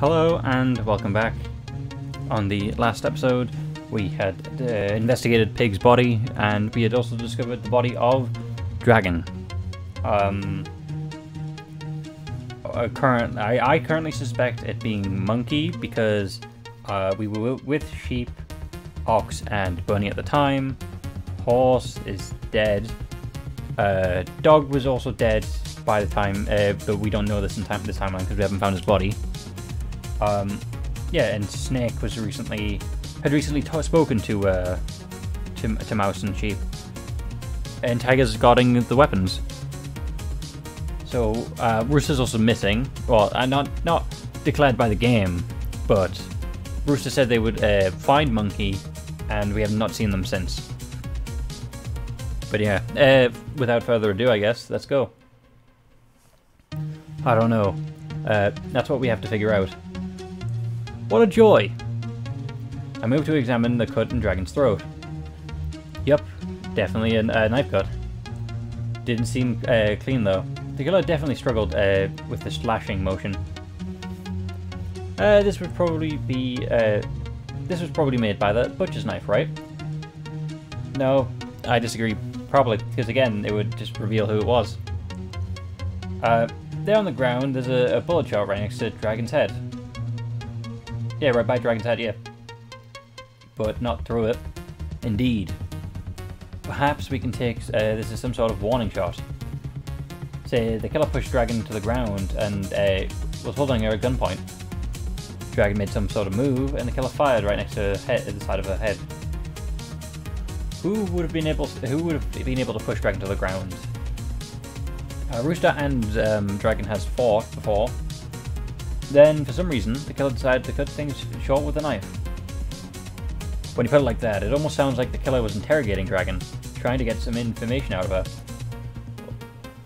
Hello and welcome back. On the last episode we had investigated Pig's body and we had also discovered the body of Dragon. I currently suspect it being Monkey because we were with Sheep, Ox and Bunny at the time. Horse is dead. Dog was also dead by the time, but we don't know this timeline because we haven't found his body. Yeah, and Snake was recently spoken to Mouse and Sheep, and Tiger's guarding the weapons. So Rooster's also missing. Well, not declared by the game, but Rooster said they would find Monkey, and we have not seen them since. But yeah, without further ado, I guess let's go. I don't know. That's what we have to figure out. What a joy! I moved to examine the cut in Dragon's throat. Yup, definitely a knife cut. Didn't seem clean though. The killer definitely struggled with the slashing motion. This was probably made by the butcher's knife, right? No, I disagree. Probably, because again, it would just reveal who it was. There on the ground, there's a bullet shot right next to Dragon's head. Yeah, right by Dragon's head, yeah. But not through it. Indeed. Perhaps we can take this as some sort of warning shot. Say, the killer pushed Dragon to the ground and was holding her at gunpoint. Dragon made some sort of move, and the killer fired right next to her head, at the side of her head. Who would have been able to push Dragon to the ground? Rooster and Dragon has fought before. Then, for some reason, the killer decided to cut things short with a knife. When you put it like that, it almost sounds like the killer was interrogating Dragon, trying to get some information out of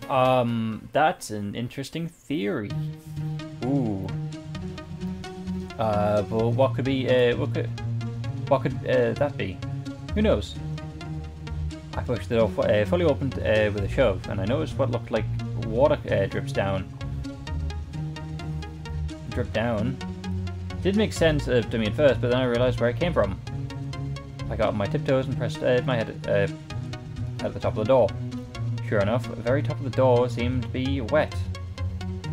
her. That's an interesting theory. Ooh. But what could that be? Who knows? I pushed the door fully open with a shove, and I noticed what looked like water dripped down. Didn't make sense to me at first, but then I realized where it came from. I got on my tiptoes and pressed my head at the top of the door. Sure enough, the very top of the door seemed to be wet.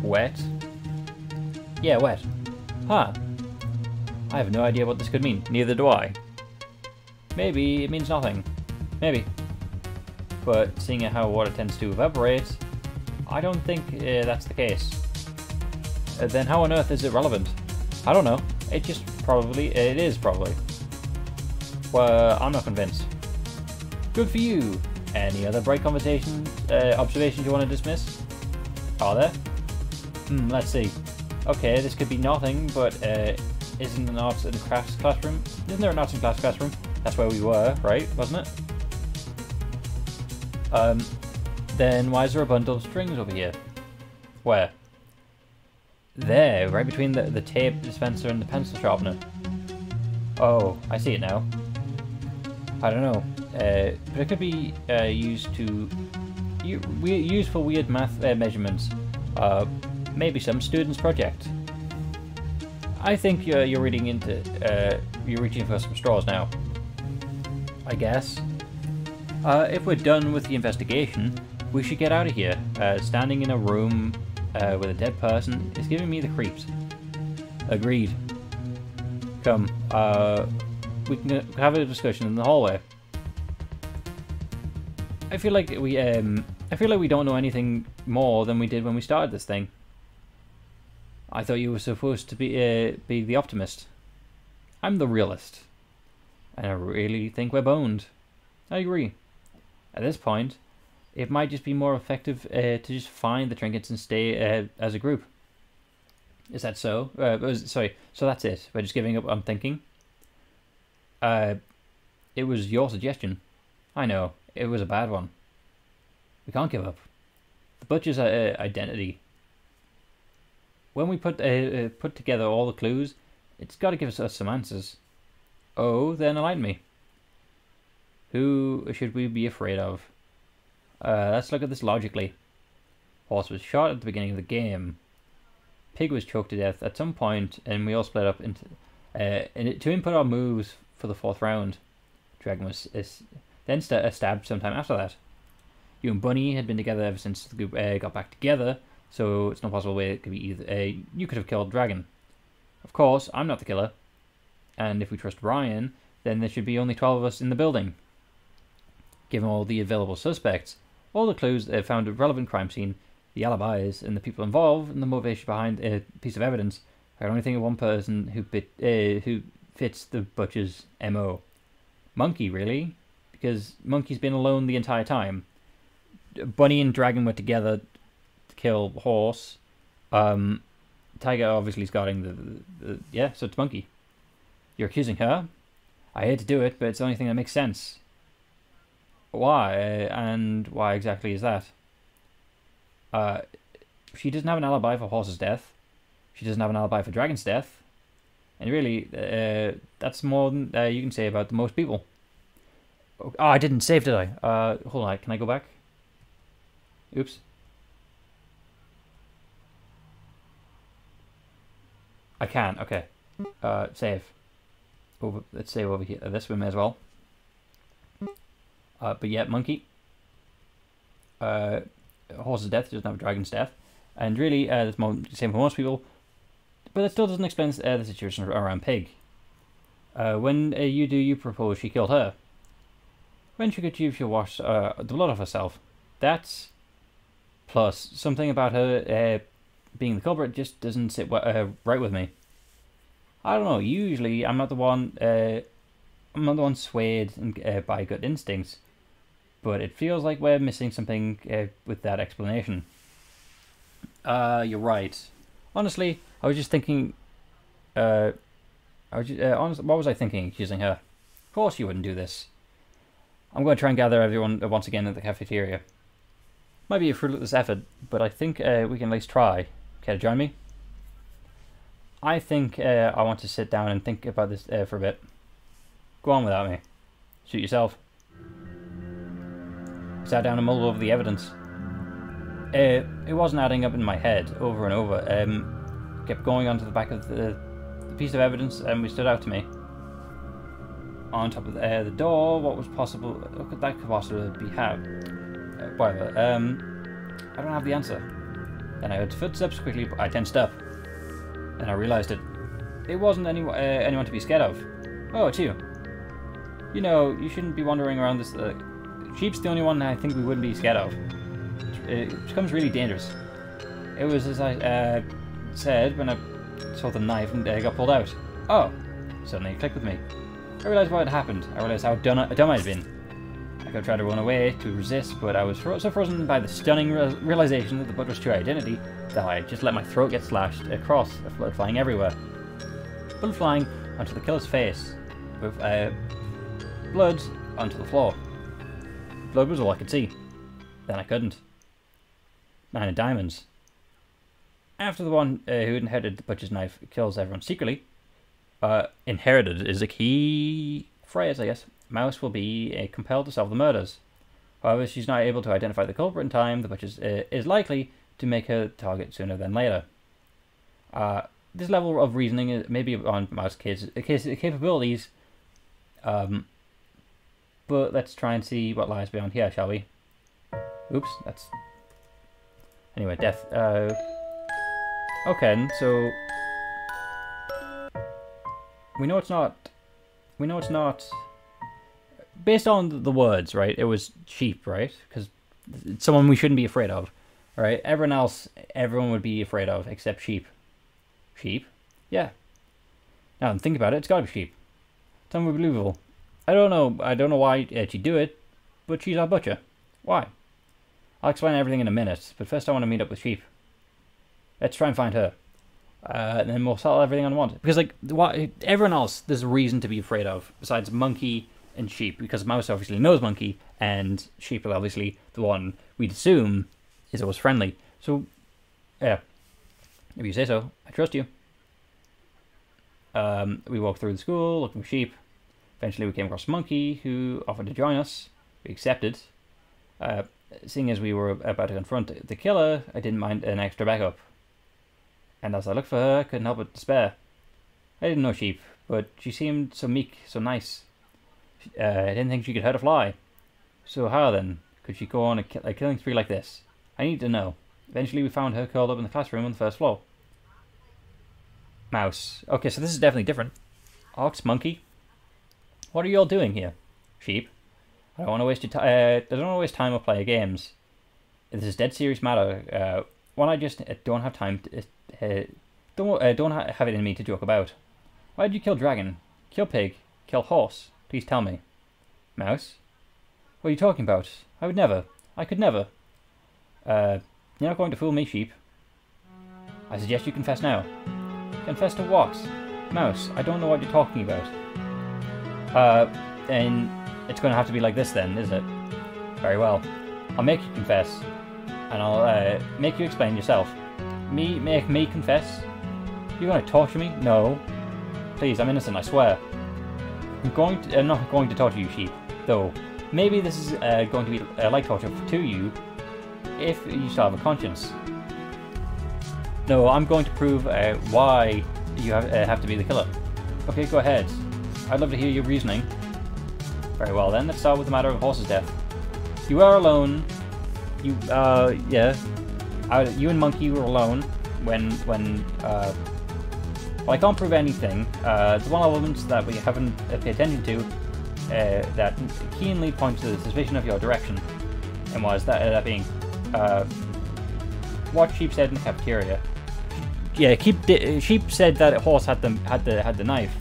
Wet? Yeah, wet. Huh. I have no idea what this could mean. Neither do I. Maybe it means nothing. Maybe. But seeing how water tends to evaporate, I don't think that's the case. Then how on earth is it relevant? I don't know. It is probably. Well, I'm not convinced. Good for you. Any other bright observations you want to dismiss? Are there? Let's see. Okay, this could be nothing, but isn't an arts and crafts classroom? Isn't there an arts and crafts classroom? That's where we were, right? Wasn't it? Then why is there a bundle of strings over here? Where? There, right between the tape dispenser and the pencil sharpener. Oh, I see it now. I don't know, but it could be used for weird math measurements. Maybe some student's project. I think you're reaching for some straws now. I guess. If we're done with the investigation, we should get out of here. Standing in a room with a dead person is giving me the creeps. Agreed. Come, we can have a discussion in the hallway. I feel like we don't know anything more than we did when we started this thing. I thought you were supposed to be the optimist. I'm the realist, and I really think we're boned. I agree. At this point, it might just be more effective to just find the trinkets and stay as a group. Is that so? Sorry, so that's it. We're just giving up on thinking? It was your suggestion. I know, it was a bad one. We can't give up. The butcher's identity. When we put together all the clues, it's got to give us some answers. Oh, then enlighten me. Who should we be afraid of? Let's look at this logically. Horse was shot at the beginning of the game. Pig was choked to death at some point, and we all split up into to input our moves for the 4th round. Dragon was then stabbed sometime after that. You and Bunny had been together ever since the group got back together, so it's no possible way it could be either. You could have killed Dragon. Of course, I'm not the killer, and if we trust Ryan, then there should be only 12 of us in the building. Given all the available suspects, all the clues found a relevant crime scene, the alibis, and the people involved, and the motivation behind a piece of evidence, I can only think of one person who fits the Butcher's MO. Monkey, really, because Monkey's been alone the entire time. Bunny and Dragon were together to kill Horse. Tiger obviously is guarding yeah, so it's Monkey. You're accusing her? I hate to do it, but it's the only thing that makes sense. Why? And why exactly is that? She doesn't have an alibi for Horse's death. She doesn't have an alibi for Dragon's death. And really, that's more than you can say about most people. Oh, I didn't save, did I? Hold on, can I go back? Oops. I can, okay. Save. Let's save over here. This we may as well. But yeah, Monkey. Horse's death doesn't have Dragon's death. And really, that's the same for most people. But that still doesn't explain the situation around Pig. When you propose she killed her. When she could she washed the blood off herself. That's... Plus, something about her being the culprit just doesn't sit right with me. I don't know. Usually, I'm not the one swayed by gut instincts, but it feels like we're missing something with that explanation. You're right. Honestly, I was just thinking. Honestly, what was I thinking? Accusing her. Of course, you wouldn't do this. I'm going to try and gather everyone once again at the cafeteria. Might be a fruitless effort, but I think we can at least try. Care to join me? I think I want to sit down and think about this for a bit. Go on without me. Shoot yourself. Sat down and mulled over the evidence. It wasn't adding up in my head over and over. Kept going onto the back of the piece of evidence, and we stood out to me. On top of the door, what was possible? What could that possibly be? Whatever. I don't have the answer. Then I heard footsteps quickly. I tensed up. Then I realized it. It wasn't anyone to be scared of. Oh, it's you. You know, you shouldn't be wandering around this. Sheep's the only one I think we wouldn't be scared of. It becomes really dangerous. It was as I said when I saw the knife and got pulled out. Oh, suddenly it clicked with me. I realized what had happened. I realized how dumb I had been. I could try to run away to resist, but I was so frozen by the stunning realization of the butcher's true identity that I just let my throat get slashed across, blood flying everywhere. Blood flying onto the killer's face, with blood onto the floor. Blood was all I could see. Then I couldn't. 9 of diamonds. After the one who inherited the butcher's knife kills everyone secretly, inherited is a key phrase, I guess. Mouse will be compelled to solve the murders. However, she's not able to identify the culprit in time. The butcher is likely to make her target sooner than later. This level of reasoning is maybe on Mouse capabilities, but let's try and see what lies beyond here, shall we? Oops, that's... Anyway, death. Okay, so... We know it's not... Based on the words, right? It was sheep, right? Because it's someone we shouldn't be afraid of, right? Everyone would be afraid of, except sheep. Sheep? Yeah. Now, think about it. It's gotta be sheep. It's unbelievable. I don't know why she'd do it, but she's our butcher. Why? I'll explain everything in a minute, but first I want to meet up with sheep. Let's try and find her. And then we'll settle everything on one. Because, like, everyone else, there's a reason to be afraid of, besides monkey and sheep, because Mouse obviously knows monkey, and sheep are obviously the one we'd assume is always friendly. So, yeah. If you say so, I trust you. We walked through the school, looking for sheep. Eventually we came across Monkey, who offered to join us. We accepted. Seeing as we were about to confront the killer, I didn't mind an extra backup. and as I looked for her, I couldn't help but despair. I didn't know sheep, but she seemed so meek, so nice. I didn't think she could hurt a fly. So how then could she go on a killing spree like this? I need to know. Eventually we found her curled up in the classroom on the first floor. Mouse. Okay, so this is definitely different. Ox, monkey. What are you all doing here? Sheep. I don't want to waste your time. I don't want to waste time or play games. This is a dead serious matter. One I just don't have time to. Don't have it in me to joke about. Why did you kill dragon? Kill pig? Kill horse? Please tell me. Mouse. What are you talking about? I would never. I could never. You're not going to fool me, sheep. I suggest you confess now. Confess to what? Mouse, I don't know what you're talking about. And it's going to have to be like this then, isn't it? Very well. I'll make you confess. And I'll make you explain yourself. Make me confess? You're going to torture me? No. Please, I'm innocent, I swear. I'm not going to torture you, sheep. Though, maybe this is going to be like torture to you if you still have a conscience. No, I'm going to prove why you have to be the killer. Okay, go ahead. I'd love to hear your reasoning. Very well then, let's start with the matter of horse's death. You are alone. You and Monkey were alone when well, I can't prove anything. The one element that we haven't paid attention to that keenly points to the suspicion of your direction, and was that being what Sheep said in the cafeteria. Yeah, Sheep said that Horse had the knife.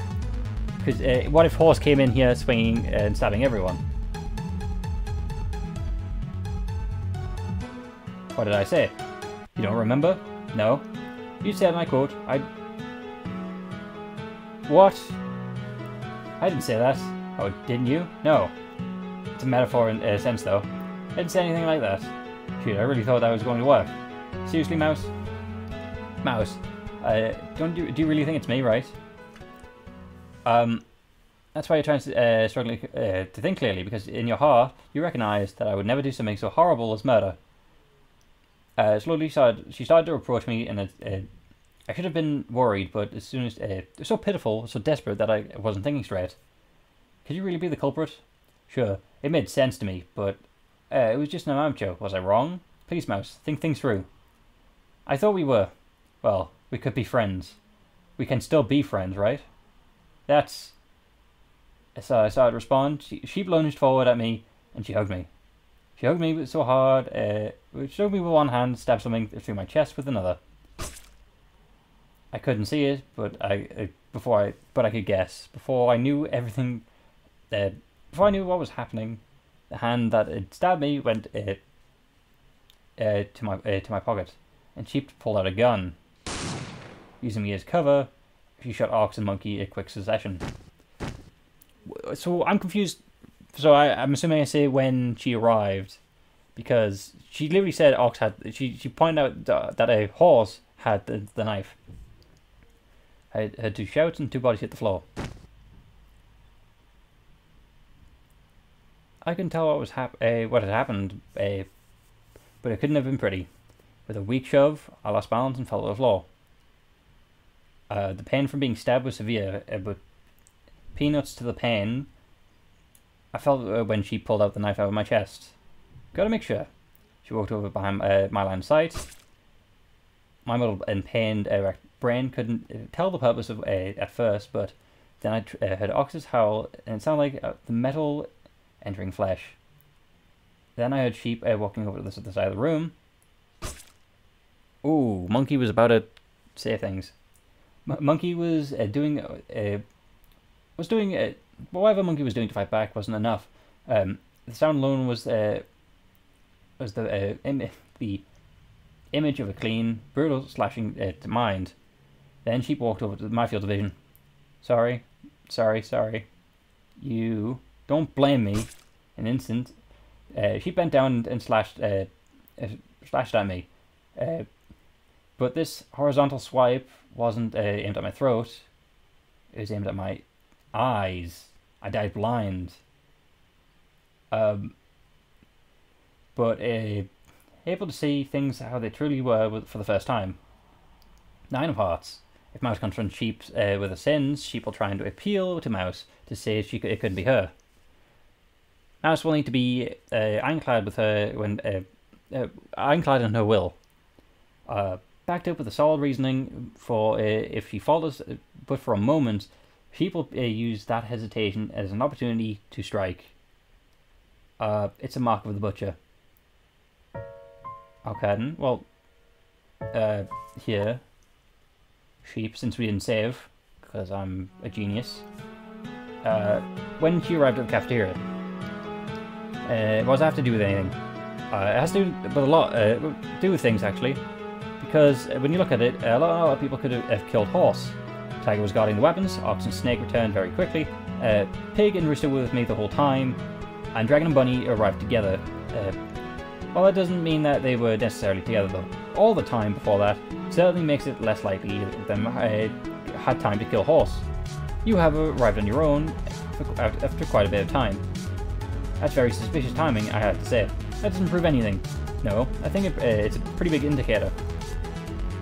Because what if Horse came in here swinging and stabbing everyone? What did I say? You don't remember? No. You said, and I quote, What? I didn't say that. Oh, didn't you? No. It's a metaphor in a sense, though. I didn't say anything like that. Shoot, I really thought that was going to work. Seriously, Mouse? Mouse, do you really think it's me, right? That's why you're trying to struggling to think clearly, because in your heart you recognise that I would never do something so horrible as murder. Slowly, she started to approach me, and I should have been worried, but as soon as it was so pitiful, so desperate that I wasn't thinking straight. Could you really be the culprit? Sure, it made sense to me, but it was just an amateur. Was I wrong? Please, Mouse, think things through. I thought we were. Well, we could be friends. We can still be friends, right? That's... So I started to respond. She lunged forward at me, and she hugged me. She hugged me so hard, she hugged me with one hand, stabbed something through my chest with another. I couldn't see it, but I could guess. Before I knew everything, before I knew what was happening, the hand that had stabbed me went to my pocket, and she pulled out a gun. Using me as cover, she shot Ox and Monkey in quick succession. So I'm confused. So I'm assuming I say when she arrived, because she literally said Ox had. She pointed out that a horse had the knife. I heard two shouts and two bodies hit the floor. I couldn't tell what had happened, but it couldn't have been pretty. With a weak shove, I lost balance and fell to the floor. The pain from being stabbed was severe, but peanuts to the pain I felt when she pulled out the knife out of my chest. Gotta make sure. She walked over behind my line of sight. My muddled and pained brain couldn't tell the purpose of at first, but then I heard Ox's howl, and it sounded like the metal entering flesh. Then I heard Sheep walking over to the side of the room. Ooh, Monkey was about to say things. Monkey was doing whatever Monkey was doing to fight back wasn't enough. The sound alone was the image of a clean, brutal slashing to mind. Then Sheep walked over to my field of vision. Sorry. You don't blame me. An instant. She bent down and slashed at me. But this horizontal swipe wasn't aimed at my throat. It was aimed at my eyes. I died blind. But able to see things how they truly were for the first time. Nine of Hearts. If Mouse confronts Sheep with her sins, Sheep will try to appeal to Mouse to say it couldn't be her. Mouse will need to be ironclad with her ironclad in her will. Backed up with a solid reasoning for if she falters, but for a moment, Sheep will use that hesitation as an opportunity to strike. It's a mark of the butcher. Okay then, well, here, Sheep, since we didn't save, because I'm a genius, when she arrived at the cafeteria, what does that have to do with anything? It has to do with a lot, do with things actually, because when you look at it, a lot of people could have killed Horse. Tiger was guarding the weapons, Ox and Snake returned very quickly, Pig and Rooster were with me the whole time, and Dragon and Bunny arrived together. Well, that doesn't mean that they were necessarily together though. All the time before that certainly makes it less likely that them had time to kill Horse. You have arrived on your own after quite a bit of time. That's very suspicious timing, I have to say. That doesn't prove anything. No, I think it's a pretty big indicator.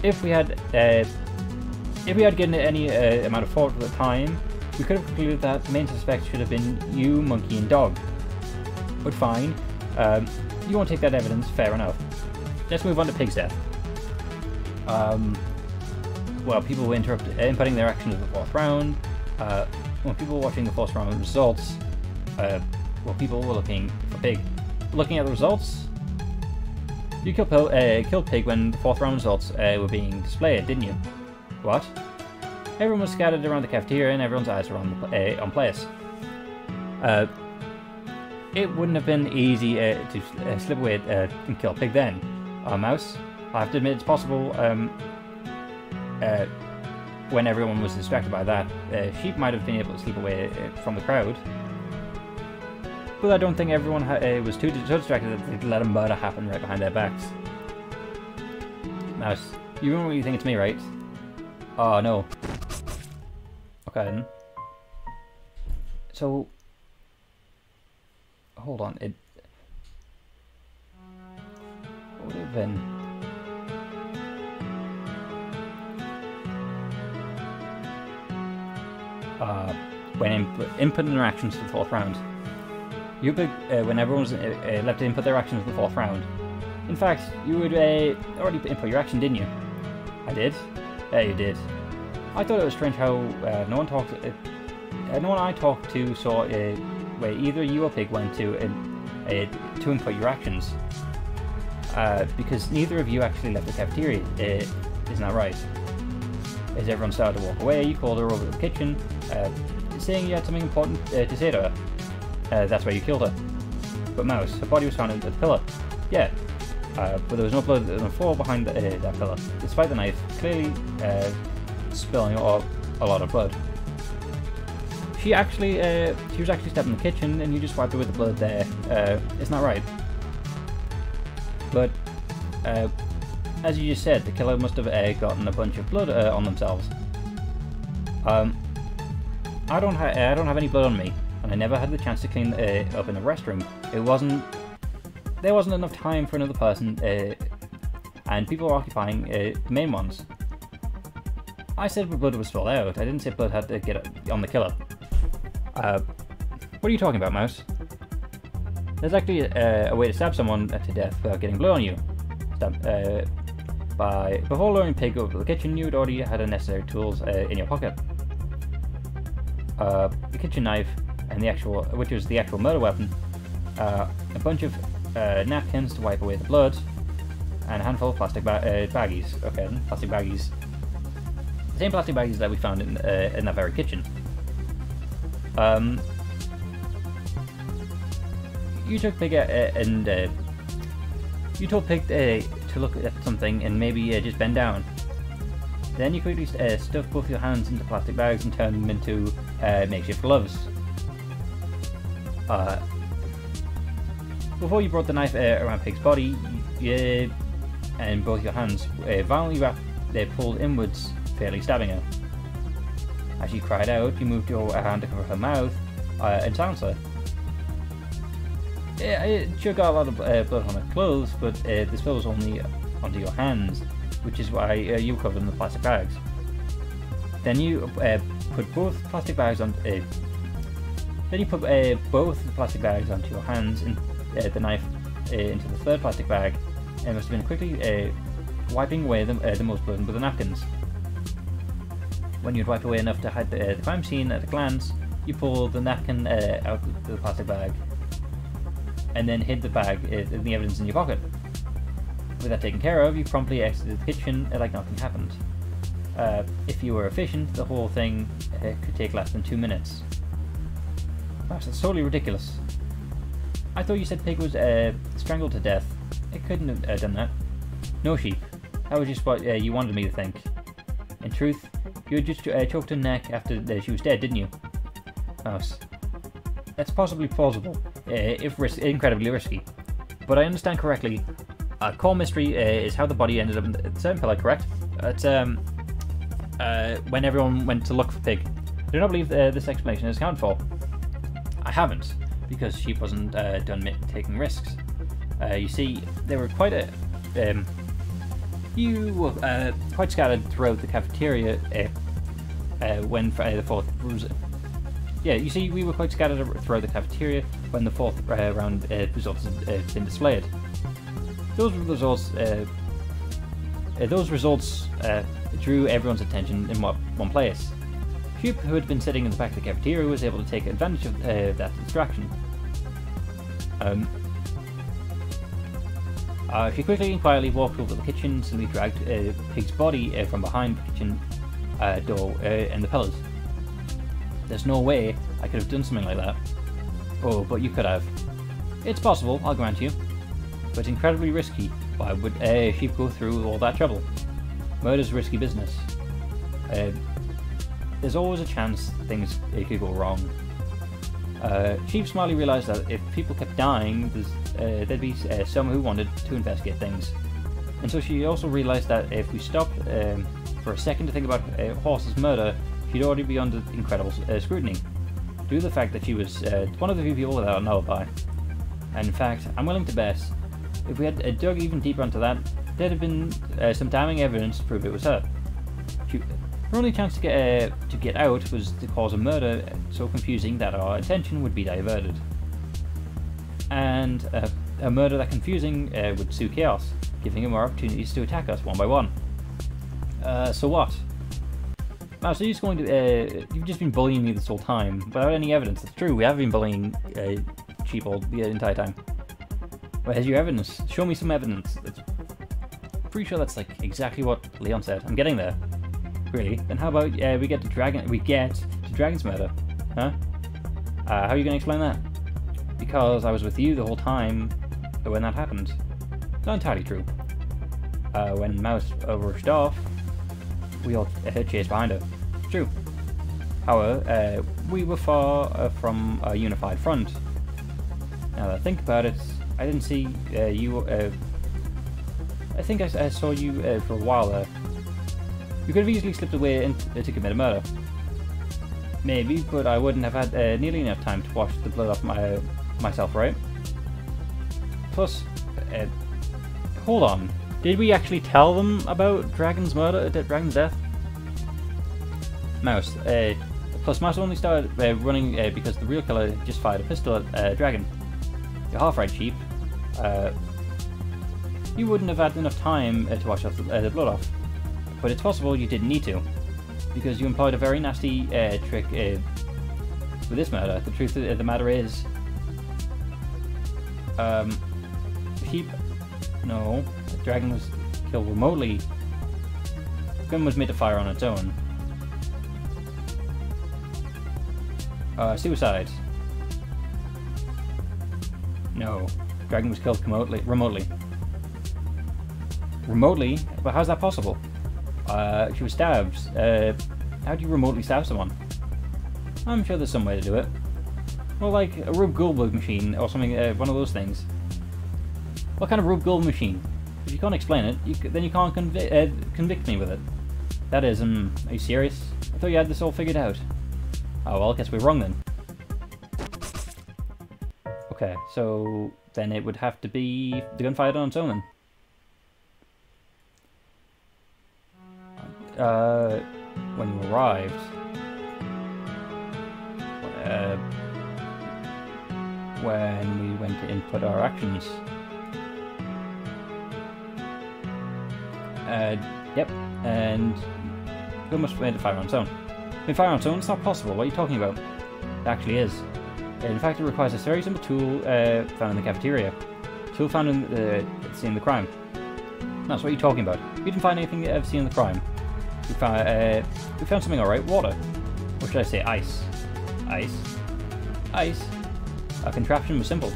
If we had given it any amount of thought at the time, we could have concluded that the main suspect should have been you, Monkey, and Dog. But fine, you won't take that evidence, fair enough. Let's move on to Pig's death. Well, people were inputting their actions in the 4th round. When people were watching the 4th round results, well, people were looking for Pig. Looking at the results, you killed Pig when the 4th round results were being displayed, didn't you? What? Everyone was scattered around the cafeteria and everyone's eyes were on place. It wouldn't have been easy to slip away and kill Pig then. Mouse, I have to admit it's possible when everyone was distracted by that, Sheep might have been able to slip away from the crowd. But I don't think everyone was so distracted that they'd let a murder happen right behind their backs. Mouse, you don't really think it's me, right? Oh, no. Okay, then. So... Hold on, it... What would it have been? When input interactions to the 4th round. When everyone was left to input their actions to the 4th round. In fact, you would already input your action, didn't you? I did? Yeah, you did. I thought it was strange how no one I talked to saw where either you or Pig went to input your actions. Because neither of you actually left the cafeteria, isn't that right? As everyone started to walk away, you called her over to the kitchen, saying you had something important to say to her. That's why you killed her. But Mouse, her body was found under the pillar. Yeah, but there was no blood on the floor behind that pillar, despite the knife clearly spilling a lot of blood. She was actually stabbed in the kitchen, and you just wiped away the blood there. Isn't that right? But as you just said, the killer must have gotten a bunch of blood on themselves. I don't have any blood on me, and I never had the chance to clean up in the restroom. There wasn't enough time for another person, and people were occupying the main ones. I said blood was spilled out. I didn't say blood had to get on the killer. What are you talking about, Mouse? There's actually a way to stab someone to death without getting blood on you. Before luring Pig over to the kitchen, you'd already had the necessary tools in your pocket. The kitchen knife, and which was the actual murder weapon, a bunch of napkins to wipe away the blood, and a handful of plastic baggies. Okay, then, plastic baggies. The same plastic baggies that we found in that very kitchen. You took Pig and you told Pig to look at something and maybe just bend down. Then you quickly stuffed both your hands into plastic bags and turned them into makeshift gloves. Before you brought the knife around Pig's body, and both your hands violently pulled inwards, fairly stabbing her. As she cried out, you moved your hand to cover her mouth and silence her. It sure got a lot of blood on her clothes, but the spill was only onto your hands. which is why you cover them in the plastic bags. Then you put both plastic bags on. Then you put both the plastic bags onto your hands and the knife into the third plastic bag, and must have been quickly wiping away the most blood with the napkins. When you'd wipe away enough to hide the crime scene at a glance, you pull the napkin out of the plastic bag, and then hid the bag and the evidence in your pocket. With that taken care of, you promptly exited the kitchen like nothing happened. If you were efficient, the whole thing could take less than 2 minutes. Gosh, that's totally ridiculous. I thought you said Pig was strangled to death. It couldn't have done that. No, Sheep. That was just what you wanted me to think. In truth, you had just choked her neck after she was dead, didn't you? Mouse. That's possibly plausible, if incredibly risky. But I understand correctly. Core mystery is how the body ended up in the same pillar, correct? When everyone went to look for Pig. I do not believe this explanation is accounted for. I haven't, because Sheep wasn't done taking risks. You see, they were quite you were quite scattered throughout the cafeteria when the fourth... Yeah, you see, we were quite scattered throughout the cafeteria when the fourth round results had been displayed. Those results drew everyone's attention in one place. Sheep, who had been sitting in the back of the cafeteria, was able to take advantage of that distraction. She quickly and quietly walked over to the kitchen and suddenly dragged Pig's body from behind the kitchen door and the pillars. There's no way I could have done something like that. Oh, but you could have. It's possible, I'll grant you. But incredibly risky. Why would Sheep go through all that trouble? Murder's risky business. There's always a chance things could go wrong. Sheep smartly realised that if people kept dying, there'd be some who wanted to investigate things. And so she also realised that if we stopped for a second to think about Horse's murder, she'd already be under incredible scrutiny, due to the fact that she was one of the few people without an alibi. And in fact, I'm willing to bet, if we had dug even deeper into that, there'd have been some damning evidence to prove it was her. Her only chance to get out was to cause a murder so confusing that our attention would be diverted. And a murder that confusing would sue chaos, giving him more opportunities to attack us one by one. So what? Wow, so you're just going to, you've just been bullying me this whole time, without any evidence. It's true, we have been bullying Sheep all the entire time. Where's your evidence? Show me some evidence. Pretty sure that's like exactly what Leon said. I'm getting there. Really? Then how about we get to Dragon's murder? Huh? How are you going to explain that? Because I was with you the whole time when that happened. Not entirely true. When Mouse rushed off, we all chased behind her. True. However, we were far from a unified front. Now that I think about it, I didn't see you... I think I saw you for a while there. You could have easily slipped away to commit a murder. Maybe, but I wouldn't have had nearly enough time to wash the blood off myself, right? Plus, hold on. Did we actually tell them about Dragon's death? Mouse. Plus, Mouse only started running because the real killer just fired a pistol at Dragon. You're half right, Sheep. You wouldn't have had enough time to wash off the blood off. But it's possible you didn't need to, because you employed a very nasty trick with this murder. The truth of the matter is, Sheep. No, the Dragon was killed remotely. The gun was made to fire on its own. Suicide. No, Dragon was killed remotely. Remotely? But how's that possible? She was stabbed. How do you remotely stab someone? I'm sure there's some way to do it. Well, like a Rube Goldberg machine or something, one of those things. What kind of Rube Goldberg machine? If you can't explain it, then you can't convict me with it. That is, are you serious? I thought you had this all figured out. Oh well, I guess we're wrong then. Okay, so then it would have to be the gun fired on its own then. when you arrived. When we went to input our actions. Yep, and we must have made a fire on its own. I mean, fire on its own? It's not possible. What are you talking about? It actually is. In fact, it requires a very simple tool found in the cafeteria. Tool found in the scene of the crime. That's what you're talking about. We didn't find anything at the scene of the crime. We found something alright. Water. Or should I say ice? Ice. Ice. Our contraption was simple.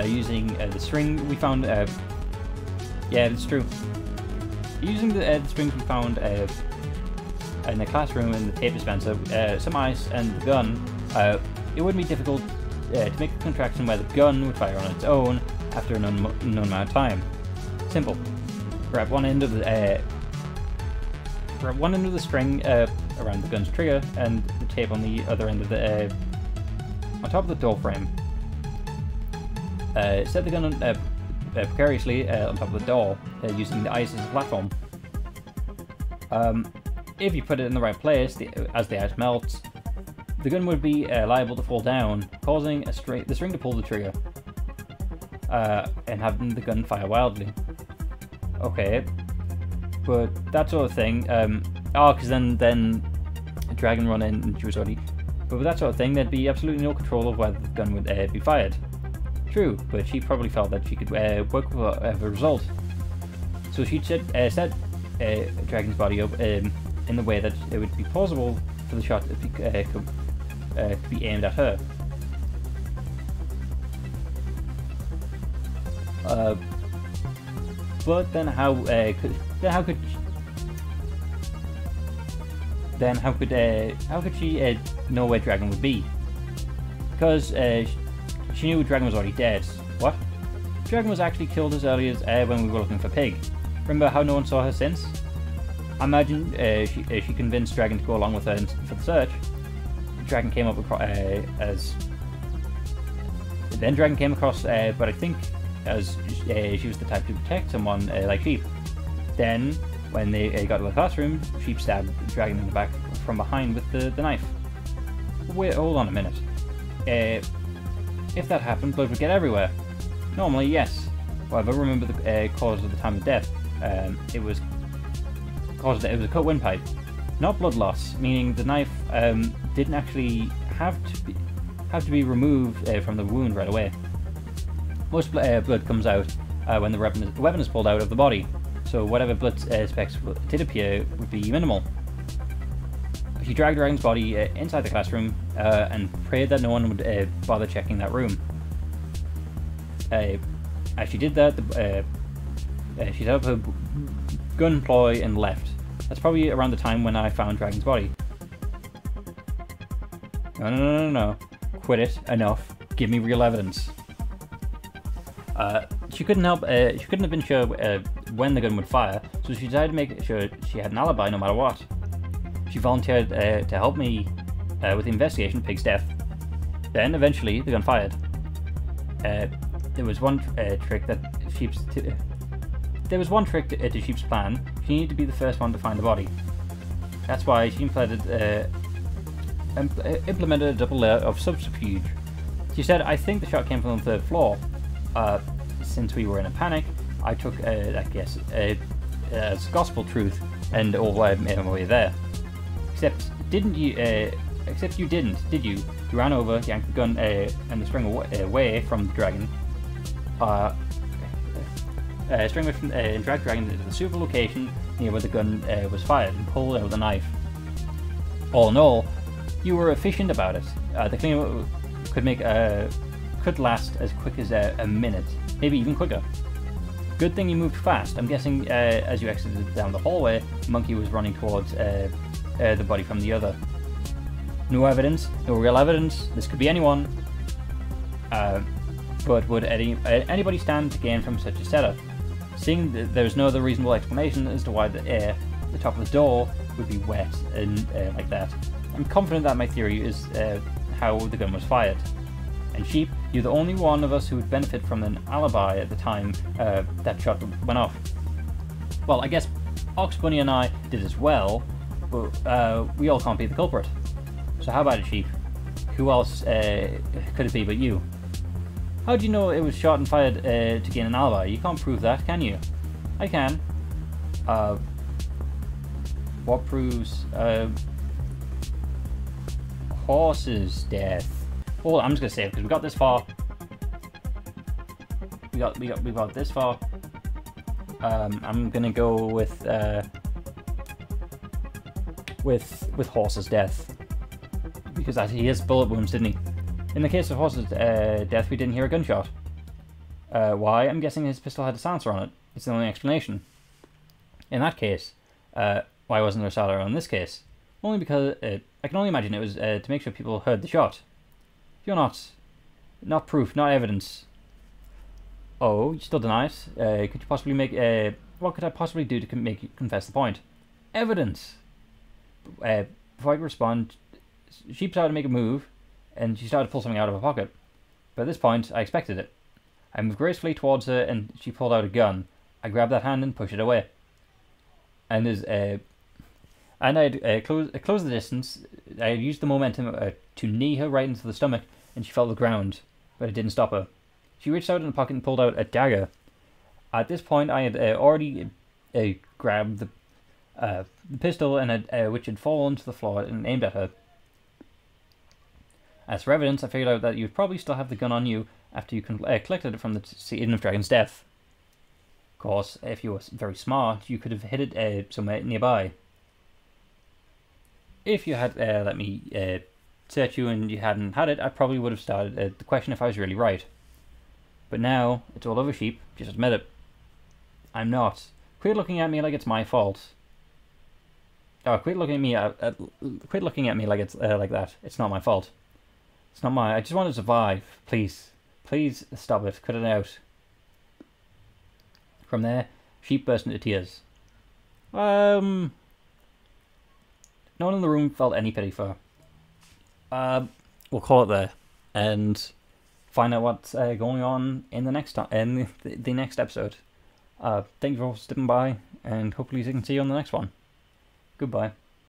Using the string we found... yeah, it's true. Using the strings we found in the classroom and the tape dispenser, some ice and the gun, it wouldn't be difficult to make a contraption where the gun would fire on its own after an unknown amount of time. Simple. Grab one end of the string around the gun's trigger and the tape on the other end of the on top of the door frame. Set the gun on, precariously on top of the door using the ice as a platform. If you put it in the right place, as the ice melts, the gun would be liable to fall down, causing the string to pull the trigger and having the gun fire wildly. Okay, but that sort of thing. Because then a dragon run in and she was already. But with that sort of thing, there'd be absolutely no control of whether the gun would be fired. True, but she probably felt that she could work with a result. So she'd set Dragon's body up in the way that it would be plausible for the shot to be aimed at her. But then how could she know where Dragon would be? Because she knew Dragon was already dead. What? Dragon was actually killed as early as when we were looking for Pig. Remember how no one saw her since? I imagine she convinced Dragon to go along with her for the search. Dragon came up as... Then Dragon came across, but I think as she was the type to protect someone like Sheep. Then, when they got to the classroom, Sheep stabbed Dragon in the back from behind with the knife. Wait, hold on a minute. If that happened, blood would get everywhere. Normally, yes. However, remember the cause of the time of death. It was a cut windpipe, not blood loss, meaning the knife didn't actually have to be removed from the wound right away. Most blood comes out when the weapon is pulled out of the body, so whatever blood specks did appear would be minimal. She dragged Dragon's body inside the classroom and prayed that no one would bother checking that room. As she did that, she set up her gun ploy and left. That's probably around the time when I found Dragon's body. No. Quit it. Enough. Give me real evidence. She couldn't have been sure when the gun would fire, so she decided to make sure she had an alibi no matter what. She volunteered to help me with the investigation of Pig's death. Then, eventually, the gun fired. There was one trick to Sheep's plan. She needed to be the first one to find the body. That's why she implemented a double layer of subterfuge. She said, "I think the shot came from the third floor. Since we were in a panic, I took that guess as gospel truth and all made my way there. Except you didn't, did you? You ran over, yanked the gun and the string away from the dragon. And dragged Dragon into the super location near where the gun was fired and pulled out the knife. All in all, you were efficient about it. The cleanup could last as quick as a minute, maybe even quicker. Good thing you moved fast. I'm guessing as you exited down the hallway, Monkey was running towards the body from the other. No evidence, no real evidence. This could be anyone. But would anybody stand to gain from such a setup? Seeing that there's no other reasonable explanation as to why the top of the door would be wet and like that, I'm confident that my theory is how the gun was fired. And Sheep, you're the only one of us who would benefit from an alibi at the time that shot went off. Well, I guess Ox Bunny and I did as well, but we all can't be the culprit. So how about it, Sheep? Who else could it be but you? How do you know it was shot and fired to gain an alibi? You can't prove that, can you? I can. What proves horse's death? Well, I'm just gonna say it because we got this far. We got this far. I'm gonna go with horse's death because he has bullet wounds, didn't he? In the case of horse's death, we didn't hear a gunshot. Why? I'm guessing his pistol had a silencer on it. It's the only explanation. In that case, why wasn't there a silencer in this case? Only because I can only imagine it was to make sure people heard the shot. If you're not proof, not evidence. Oh, you still deny it? Could you possibly make what could I possibly do to make you confess the point? Evidence. Before I could respond, she started to make a move, and she started to pull something out of her pocket. But at this point, I expected it. I moved gracefully towards her, and she pulled out a gun. I grabbed that hand and pushed it away. And I'd closed the distance. I had used the momentum to knee her right into the stomach, and she fell to the ground, but it didn't stop her. She reached out in the pocket and pulled out a dagger. At this point, I had already grabbed the pistol, and which had fallen to the floor, and aimed at her. As for evidence, I figured out that you'd probably still have the gun on you after you collected it from the scene of Dragon's death. Of course, if you were very smart, you could have hid it somewhere nearby. If you had let me search you and you hadn't had it, I probably would have started the question if I was really right. But now, it's all over, Sheep. Just admit it. I'm not. Quit looking at me like it's my fault. Oh, quit looking at me. Quit looking at me like it's like that. It's not my fault. It's not my. I just want to survive. Please, please stop it. Cut it out. From there, Sheep burst into tears. No one in the room felt any pity for her. We'll call it there, and find out what's going on in the next the next episode. Thank you for stopping by, and hopefully I can see you on the next one. Goodbye.